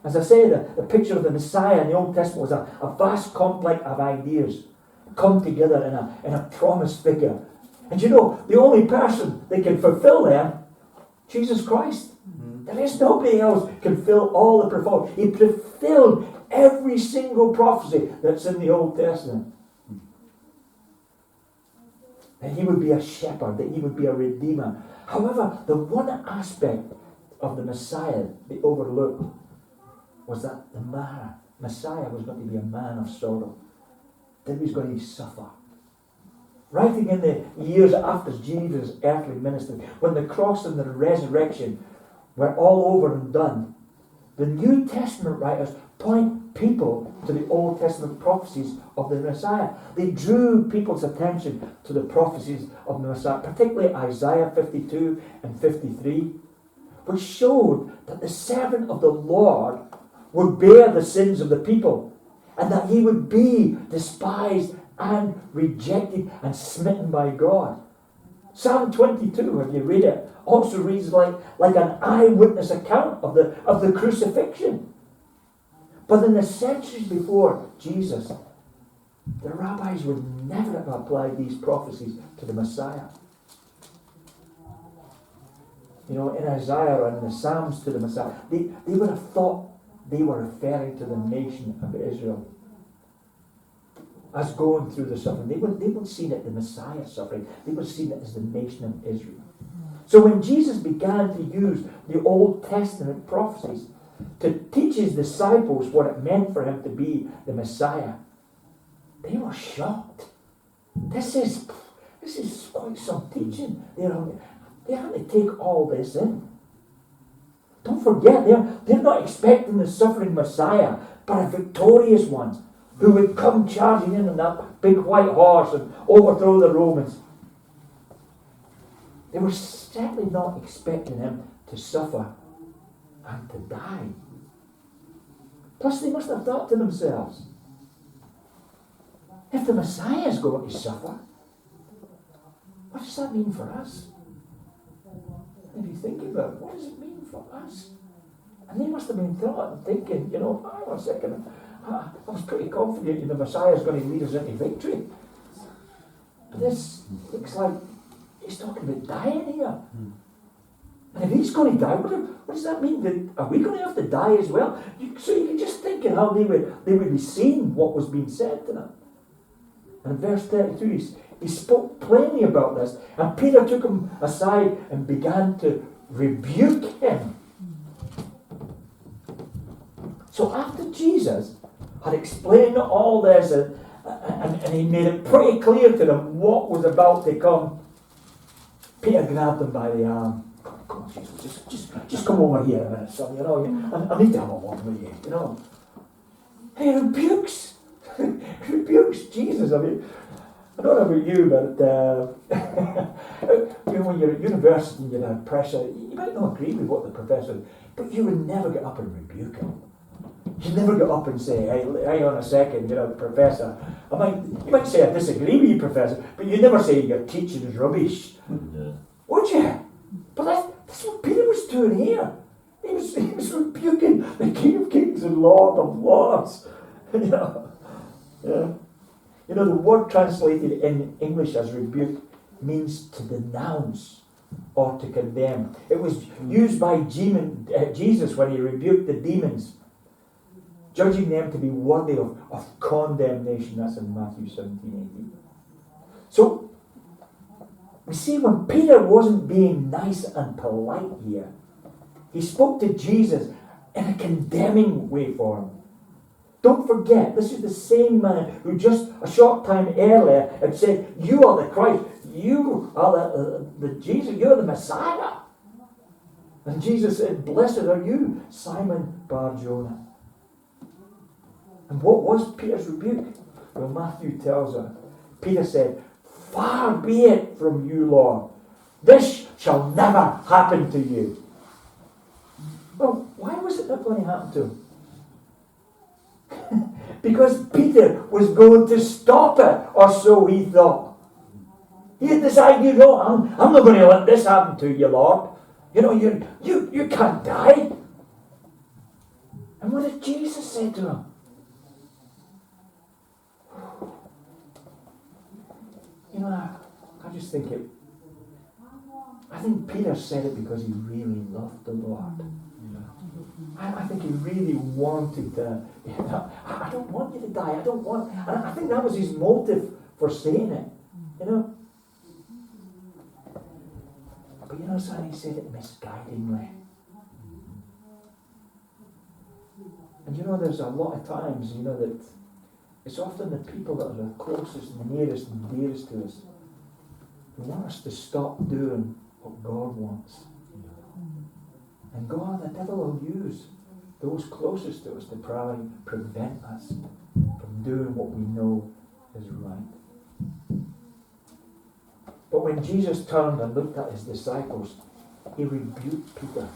As I say, the picture of the Messiah in the Old Testament was a vast complex of ideas come together in a promised figure. And you know, the only person that can fulfill them, Jesus Christ. There is nobody else can fill all the prophecy. He fulfilled every single prophecy that's in the Old Testament. That he would be a shepherd, that he would be a redeemer. However, the one aspect of the Messiah they overlooked was that the Messiah was going to be a man of sorrow. That he was going to suffer. Writing in the years after Jesus' earthly ministry, when the cross and the resurrection were all over and done, the New Testament writers point people to the Old Testament prophecies of the Messiah. They drew people's attention to the prophecies of the Messiah, particularly Isaiah 52 and 53, which showed that the servant of the Lord would bear the sins of the people, and that he would be despised and rejected and smitten by God. Psalm 22, if you read it, also reads like an eyewitness account of the crucifixion. But in the centuries before Jesus, the rabbis would never have applied these prophecies to the Messiah. You know, in Isaiah or in the Psalms to the Messiah, they would have thought they were referring to the nation of Israel as going through the suffering. They would see it the Messiah suffering. They would see it as the nation of Israel. So when Jesus began to use the Old Testament prophecies to teach his disciples what it meant for him to be the Messiah, they were shocked. This is quite some teaching. They had to take all this in. Don't forget, they're not expecting the suffering Messiah, but a victorious one who would come charging in on that big white horse and overthrow the Romans. They were certainly not expecting him to suffer and to die. Plus, they must have thought to themselves, if the Messiah is going to suffer, what does that mean for us? If you think about it, what does it mean for us? And they must have been thinking, hang on a second, I was pretty confident the Messiah is going to lead us into victory. But this looks like he's talking about dying here. And if he's going to die, what does that mean? Are we going to have to die as well? So you can just think of how they would be seeing what was being said to them. And in verse 32, he spoke plainly about this. And Peter took him aside and began to rebuke him. So after Jesus had explained all this and he made it pretty clear to them what was about to come, Peter grabbed him by the arm. Come on, Jesus, just come over here a minute, son. I need to have a word with you. He rebukes Jesus. I mean, I don't know about you, but when you're at university and you're under pressure, you might not agree with what the professor, but you would never get up and rebuke him. You'd never get up and say, hey, hang on a second, professor. You might say, I disagree with you, professor, but you'd never say your teaching is rubbish. Yeah. Would you? But that's what Peter was doing here. He was rebuking the King of Kings and Lord of Lords. Yeah. The word translated in English as rebuke means to denounce or to condemn. It was used by Jesus when he rebuked the demons, judging them to be worthy of condemnation. That's in Matthew 17:18. So, we see when Peter wasn't being nice and polite here, he spoke to Jesus in a condemning way for him. Don't forget, this is the same man who just a short time earlier had said, you are the Christ, you are the Jesus, you are the Messiah. And Jesus said, blessed are you, Simon Bar-Jonah. And what was Peter's rebuke? Well, Matthew tells us. Peter said, far be it from you, Lord. This shall never happen to you. Well, why was it not going to happen to him? Because Peter was going to stop it, or so he thought. He had decided, I'm not going to let this happen to you, Lord. You can't die. And when What did Jesus say to him? You know, I just think I think Peter said it because he really loved the Lord. I think he really wanted to, I don't want you to die, and I think that was his motive for saying it, But son, he said it misguidingly. And there's a lot of times, that it's often the people that are the closest and the nearest and dearest to us who want us to stop doing what God wants. And God, the devil will use those closest to us to probably prevent us from doing what we know is right. But when Jesus turned and looked at his disciples, he rebuked Peter.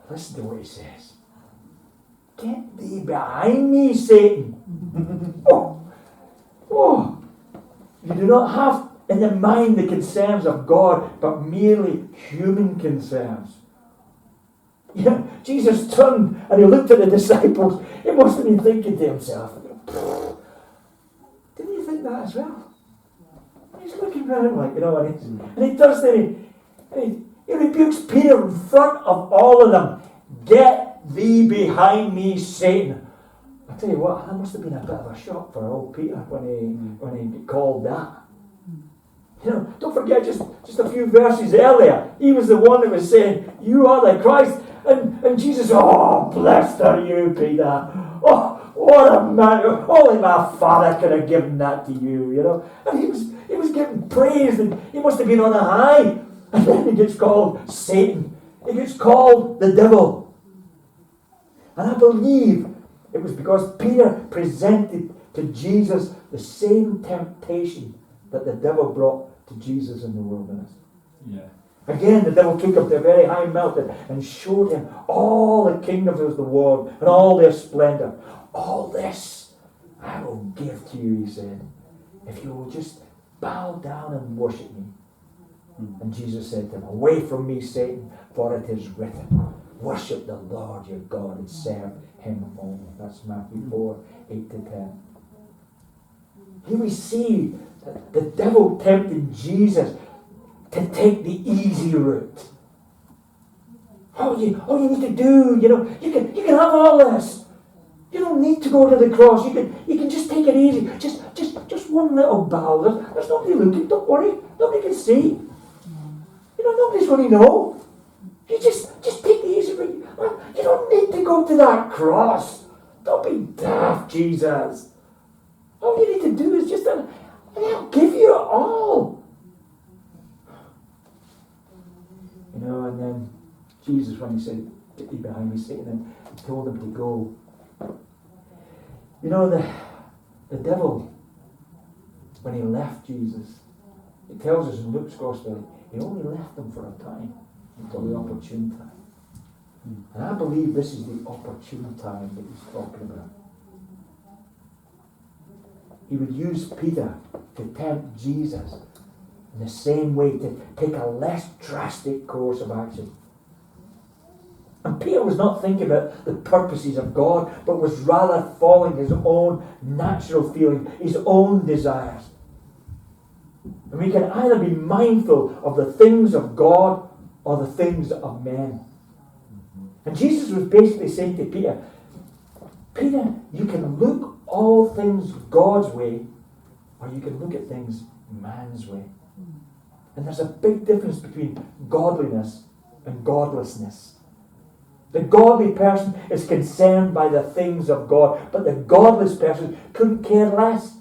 Listen to what he says. Get thee behind me, Satan. You do not have in the mind the concerns of God, but merely human concerns. Jesus turned and he looked at the disciples. He must have been thinking to himself, didn't you think that as well? He's looking around and he turns to him and he rebukes Peter in front of all of them. Get thee behind me, Satan. I tell you what, that must have been a bit of a shock for old Peter when he called that. Don't forget, just a few verses earlier, he was the one that was saying, you are the Christ. And Jesus, blessed are you, Peter. Oh, what a man. Only my Father could have given that to you, And he was getting praised, and he must have been on a high. And then he gets called Satan. He gets called the devil. And I believe it was because Peter presented to Jesus the same temptation that the devil brought to Jesus in the wilderness. Yeah. Again, the devil took him to a very high mountain and showed him all the kingdoms of the world and all their splendor. All this I will give to you, he said, if you will just bow down and worship me. And Jesus said to him, away from me, Satan, for it is written, worship the Lord your God and serve him only. That's Matthew 4, 8 to 10. Here we see that the devil tempted Jesus to take the easy route. All you need to do, you can have all this. You don't need to go to the cross. You can just take it easy. Just one little bow. There's nobody looking. Don't worry. Nobody can see. Nobody's going to know. You just take the easy route. You don't need to go to that cross. Don't be daft, Jesus. All you need to do is and I'll give you it all. And then Jesus, when he said, get thee behind me, Satan, and he told him to go. The devil, when he left Jesus, it tells us in Luke's Gospel, he only left him for a time, until the opportune time. And I believe this is the opportune time that he's talking about. He would use Peter to tempt Jesus in the same way, to take a less drastic course of action. And Peter was not thinking about the purposes of God, but was rather following his own natural feeling, his own desires. And we can either be mindful of the things of God or the things of men. And Jesus was basically saying to Peter, Peter, you can look all things God's way, or you can look at things man's way. And there's a big difference between godliness and godlessness. The godly person is concerned by the things of God, but the godless person couldn't care less.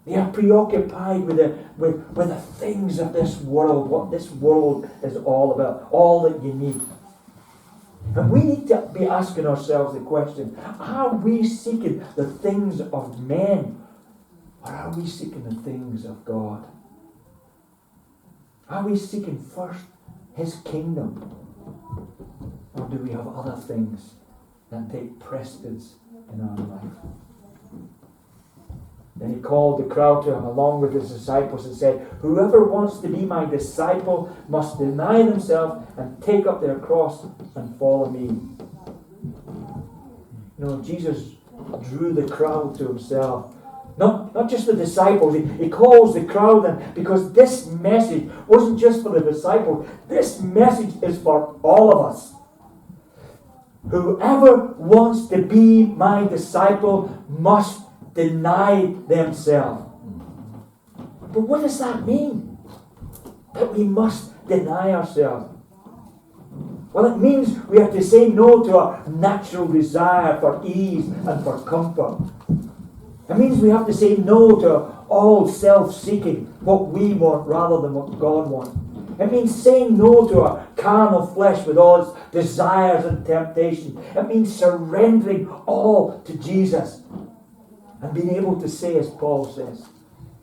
They are preoccupied with the things of this world, what this world is all about, all that you need. And we need to be asking ourselves the question, are we seeking the things of men, or are we seeking the things of God? Are we seeking first his kingdom, or do we have other things that take precedence in our life? Then he called the crowd to him along with his disciples and said, whoever wants to be my disciple must deny themselves and take up their cross and follow me. Jesus drew the crowd to himself. Not just the disciples. He calls the crowd in because this message wasn't just for the disciples. This message is for all of us. Whoever wants to be my disciple must deny themselves. But what does that mean? That we must deny ourselves. Well, it means we have to say no to our natural desire for ease and for comfort. It means we have to say no to all self-seeking, what we want rather than what God wants. It means saying no to our carnal flesh with all its desires and temptations. It means surrendering all to Jesus and being able to say, as Paul says,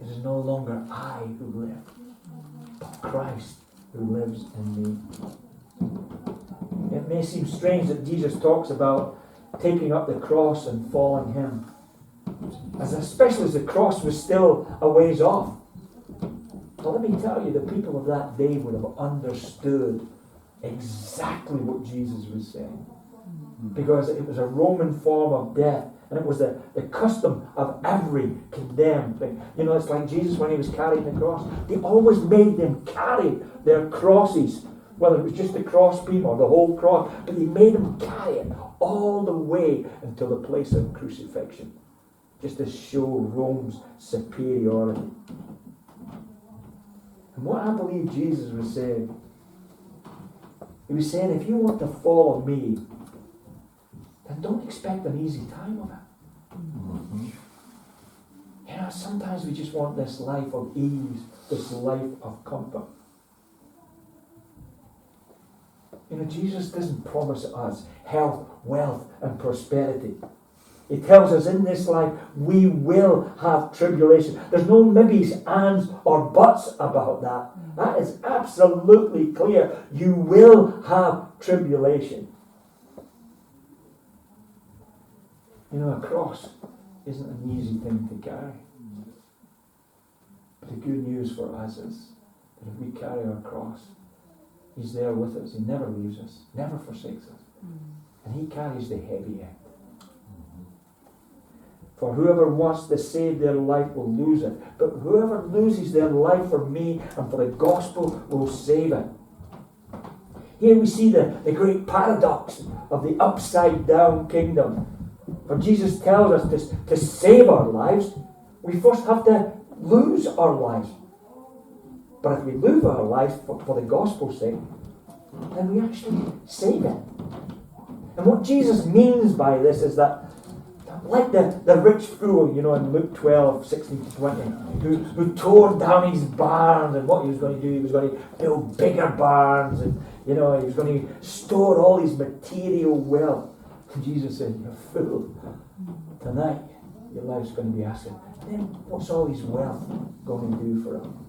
it is no longer I who live, but Christ who lives in me. It may seem strange that Jesus talks about taking up the cross and following him, especially as the cross was still a ways off. But let me tell you, the people of that day would have understood exactly what Jesus was saying. Because it was a Roman form of death, and it was the custom of every condemned thing. It's like Jesus when he was carrying the cross. They always made them carry their crosses, whether it was just the cross beam or the whole cross, but they made them carry it all the way until the place of crucifixion, just to show Rome's superiority. And what I believe Jesus was saying, he was saying, if you want to follow me, then don't expect an easy time of it. Mm-hmm. Sometimes we just want this life of ease, this life of comfort. Jesus doesn't promise us health, wealth, and prosperity. He tells us in this life we will have tribulation. There's no maybes, ands, or buts about that. That is absolutely clear. You will have tribulation. A cross isn't an easy thing to carry. But the good news for us is that if we carry our cross, he's there with us. He never leaves us, never forsakes us. And he carries the heavy end. For whoever wants to save their life will lose it. But whoever loses their life for me and for the gospel will save it. Here we see the great paradox of the upside down kingdom. For Jesus tells us to save our lives, we first have to lose our lives. But if we lose our lives for the gospel's sake, then we actually save it. And what Jesus means by this is that, like the rich fool, in Luke 12, 16 to 20, who tore down his barns, and what he was going to do, he was going to build bigger barns, and he was going to store all his material wealth. And Jesus said, "You're fool. Tonight, your life's going to be asking, then what's all his wealth going to do for him?"